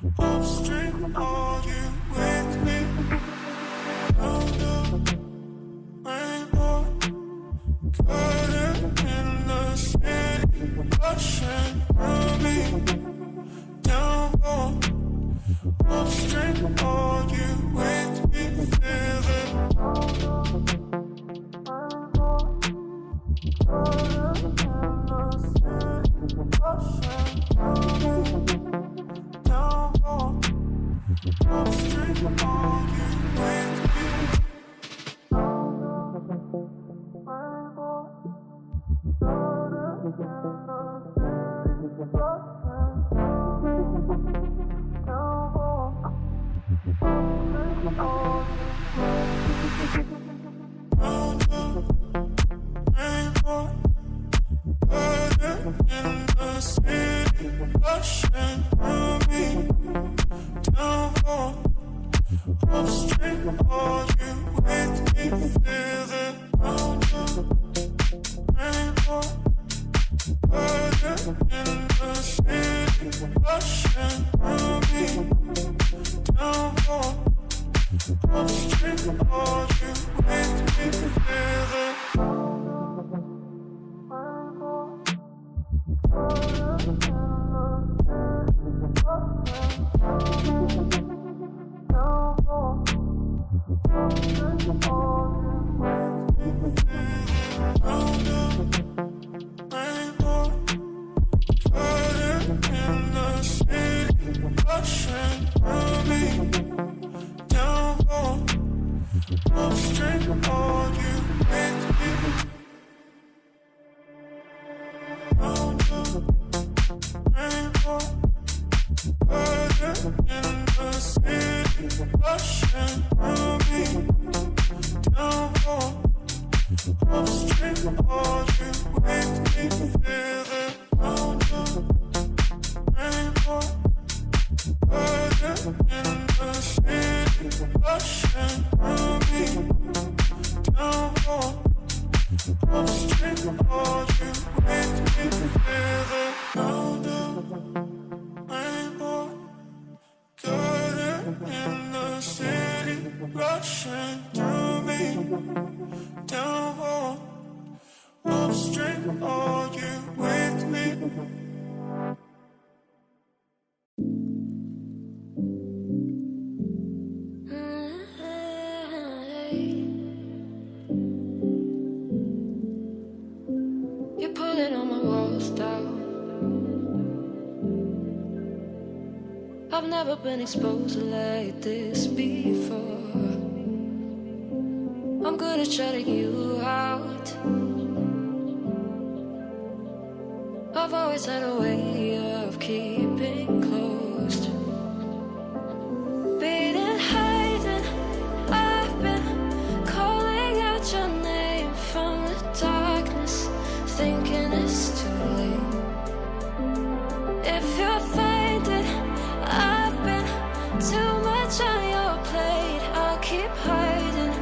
Upstream, are you with me? Under rainbow, curtain in the city, rushing through me. Downpour, upstream, are you with me? Feel it. I've never been exposed like this before. I'm good at shutting you out. I've always had a way of keeping closed. Beating, hiding, I've been calling out your name from the darkness, thinking it's too late. If you're finding I've been too much on your plate, I'll keep hiding,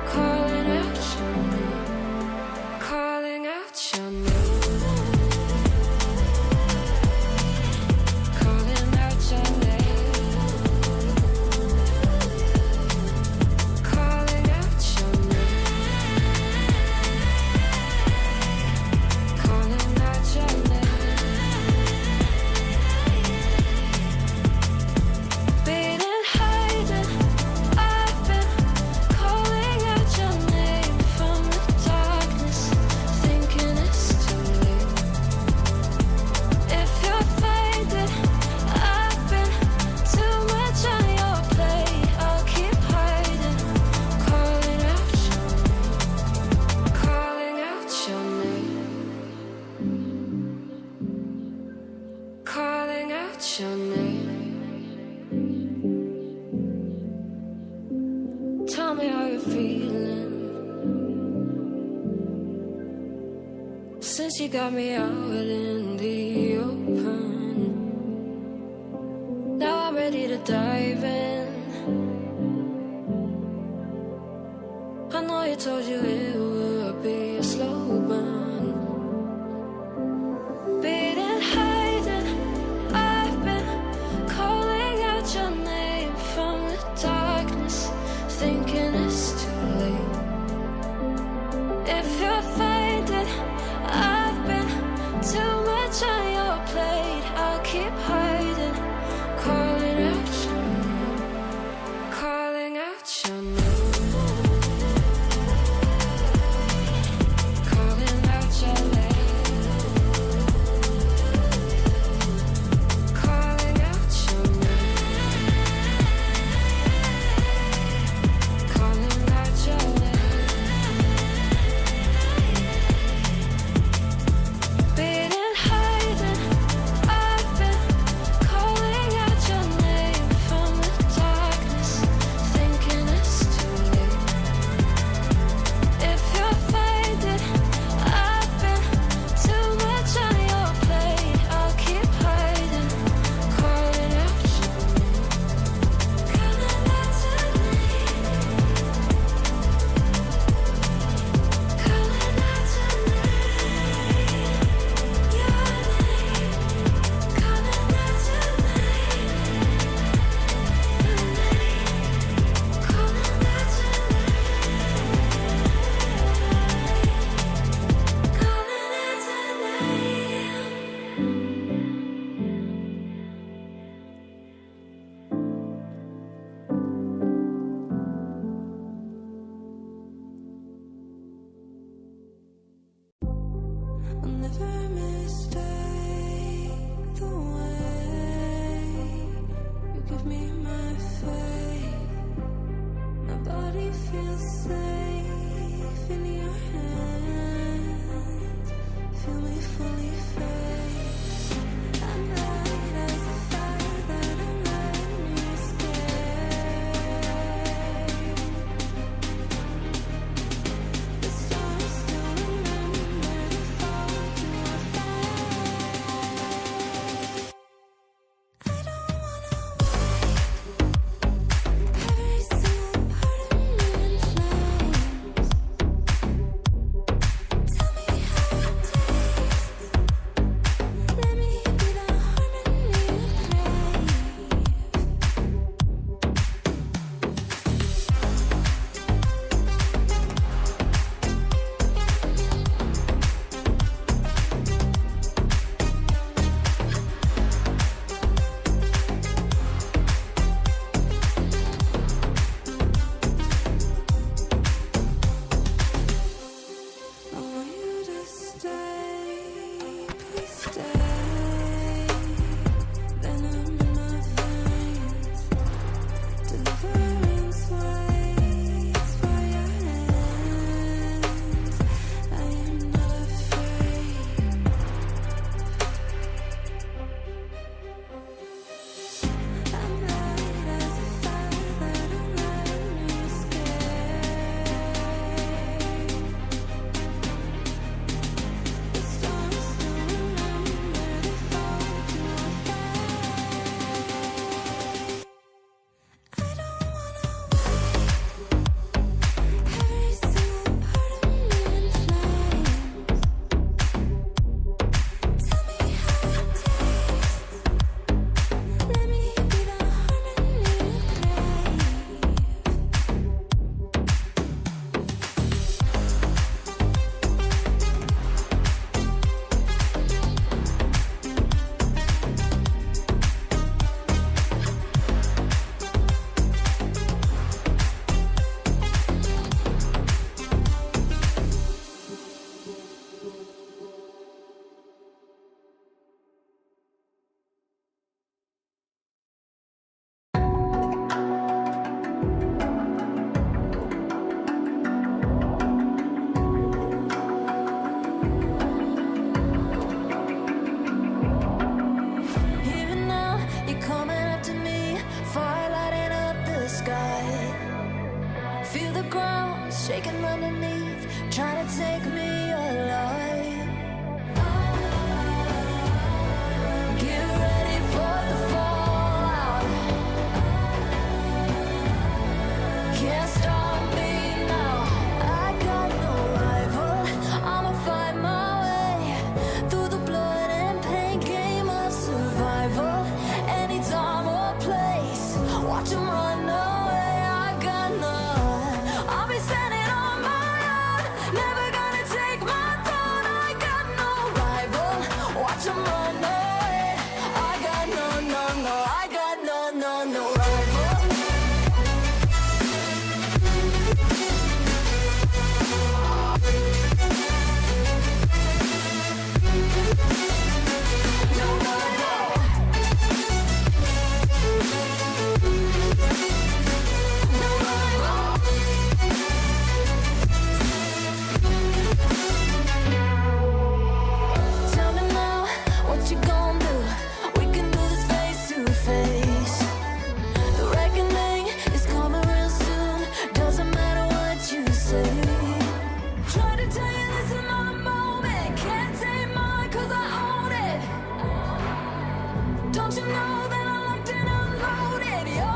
calling out your name, calling out your name. Your name. Tell me how you're feeling since you got me out in the open. Now I'm ready to dive in. I know you told you it would be a slow burn. Beating, hiding, I've been calling out give me my faith. My body feels safe in your hands. Feel me fully fade. I'm light as a fire that I'm letting you escape. The stars still remember to fall to our fate. I don't wanna wait. Every single part of me in flames. Tell me how it tastes. Let me be the harmony you crave. I want you to stay, please stay. Venom in my veins, deliverance waits for your hands. I am not afraid. I'm light as a fire that I'm letting you escape. The stars still remember to fall to our fate. I don't wanna wait. Every single part of me in flames. Tell me how it tastes. Let me be the harmony you crave. Even now, you're coming after me, fire lighting up the sky. Feel the ground shaking underneath, trying to take me alive. Get ready for the fallout. Can't stop me now. I got no rival. I'ma find my way through the blood and pain game of survival. Any time or place, watch 'em run away. I got none. I'll be standing on my own, never gonna take my throne. I got no rival. Watch 'em run away. I got no, no, no. I got no, no, no rival. No rival. No rival. Tell me now, what you gon' do? We can do this face to face. The reckoning is coming real soon. Doesn't matter what you say. Try to tell you this is my moment. Can't take mine 'cause I own it. Don't you know that I locked and unloaded? You're